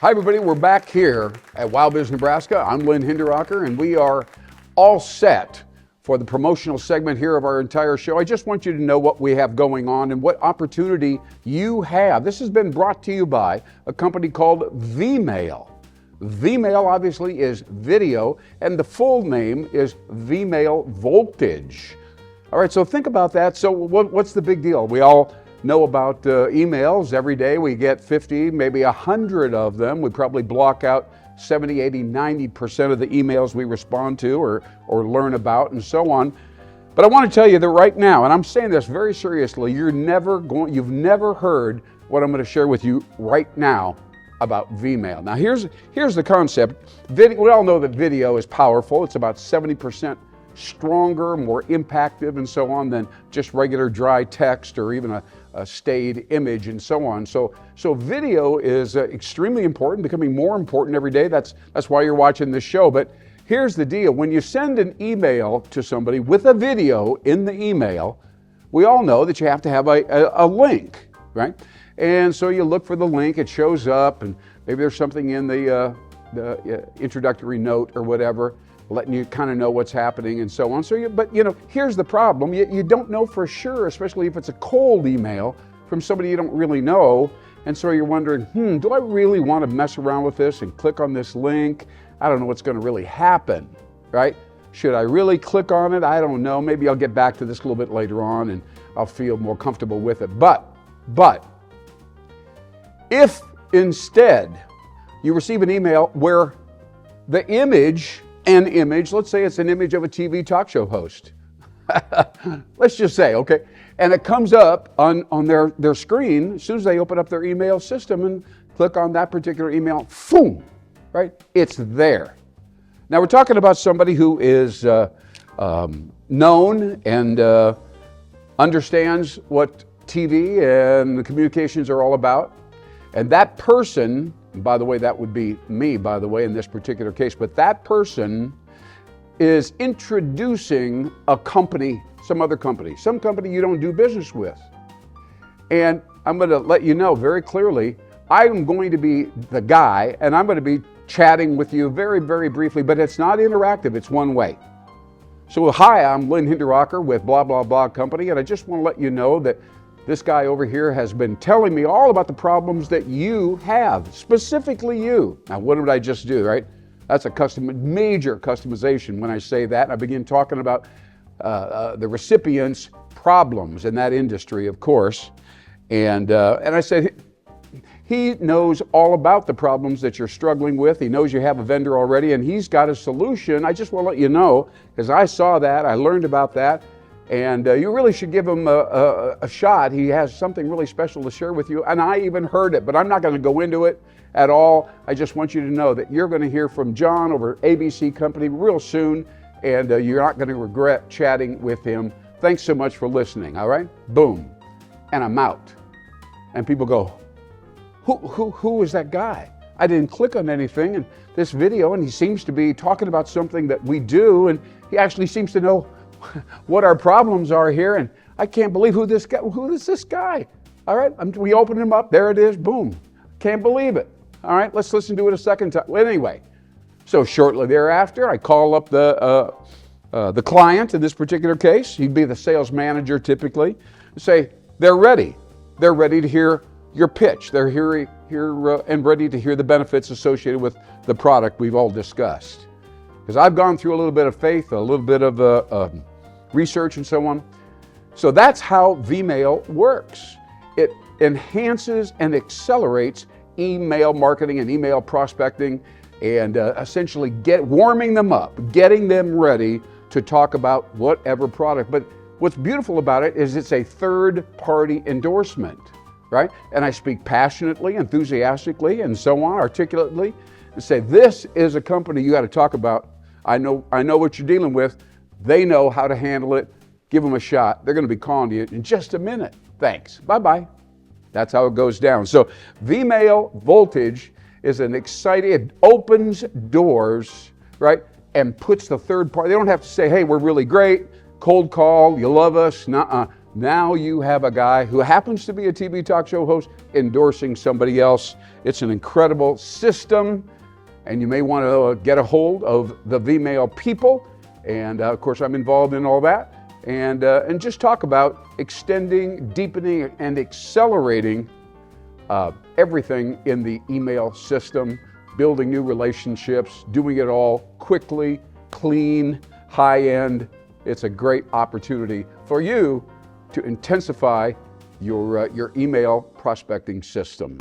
Hi everybody, we're back here at WowBiz Nebraska. I'm Lynn Hinderaker, and we are all set for the promotional segment here of our entire show. I just want you to know what we have going on and what opportunity you have. This has been brought to you by a company called VMail. VMail obviously is video, and the full name is VMail Voltage. All right, so think about that. So what's the big deal? We all know about emails. Every day we get 50, maybe 100 of them. We probably block out 70, 80, 90% of the emails we respond to or learn about and so on. But I want to tell you that right now, and I'm saying this very seriously, you've never heard what I'm going to share with you right now about VMail. Now here's the concept. We all know that video is powerful. It's about 70% stronger, more impactful and so on than just regular dry text or even a stayed image and so on. So video is extremely important, becoming more important every day. That's why you're watching this show. But here's the deal. When you send an email to somebody with a video in the email, we all know that you have to have a link, right? And so you look for the link, it shows up, and maybe there's something in the introductory note or whatever, letting you kind of know what's happening and so on. But here's the problem. You don't know for sure, especially if it's a cold email from somebody you don't really know. And so you're wondering, do I really want to mess around with this and click on this link? I don't know what's going to really happen, right? Should I really click on it? I don't know. Maybe I'll get back to this a little bit later on and I'll feel more comfortable with it. But if instead you receive an email where the image, let's say it's an image of a TV talk show host. Let's just say, okay, and it comes up on their screen as soon as they open up their email system and click on that particular email, boom, right? It's there. Now we're talking about somebody who is known and understands what TV and the communications are all about. And that person, by the way, that would be me, by the way, in this particular case, but that person is introducing a company, some other company, some company you don't do business with. And I'm going to let you know very clearly, I'm going to be the guy, and I'm going to be chatting with you very, very briefly, but it's not interactive, it's one way. So hi, I'm Lynn Hinderaker with blah, blah, blah company, and I just want to let you know that this guy over here has been telling me all about the problems that you have, specifically you. Now, what did I just do, right? That's a major customization when I say that. I begin talking about the recipient's problems in that industry, of course. And I said, he knows all about the problems that you're struggling with. He knows you have a vendor already, and he's got a solution. I just want to let you know, because I saw that, I learned about that. And you really should give him a shot. He has something really special to share with you. And I even heard it, but I'm not going to go into it at all. I just want you to know that you're going to hear from John over ABC Company real soon, and you're not going to regret chatting with him. Thanks so much for listening, all right? Boom. And I'm out. And people go, who is that guy? I didn't click on anything in this video, and he seems to be talking about something that we do, and he actually seems to know what our problems are here, and I can't believe who is this guy? All right, we open him up, there it is, boom. Can't believe it. All right, let's listen to it a second time. Well, anyway, so shortly thereafter, I call up the client in this particular case. He'd be the sales manager typically, and say, they're ready. They're ready to hear your pitch. They're here and ready to hear the benefits associated with the product we've all discussed. Because I've gone through a little bit of faith, a little bit of research and so on. So that's how VMail works. It enhances and accelerates email marketing and email prospecting and essentially warming them up, getting them ready to talk about whatever product. But what's beautiful about it is it's a third-party endorsement, right? And I speak passionately, enthusiastically, and so on, articulately, and say, this is a company you got to talk about. I know what you're dealing with. They know how to handle it. Give them a shot. They're going to be calling you in just a minute. Thanks. Bye-bye. That's how it goes down. So VMail Voltage is an exciting, it opens doors, right? And puts the third party, they don't have to say, hey, we're really great, cold call, you love us. Nuh-uh. Now you have a guy who happens to be a TV talk show host endorsing somebody else. It's an incredible system, and you may want to get a hold of the Vmail people. And of course, I'm involved in all that. And just talk about extending, deepening, and accelerating everything in the email system, building new relationships, doing it all quickly, clean, high-end. It's a great opportunity for you to intensify your email prospecting system.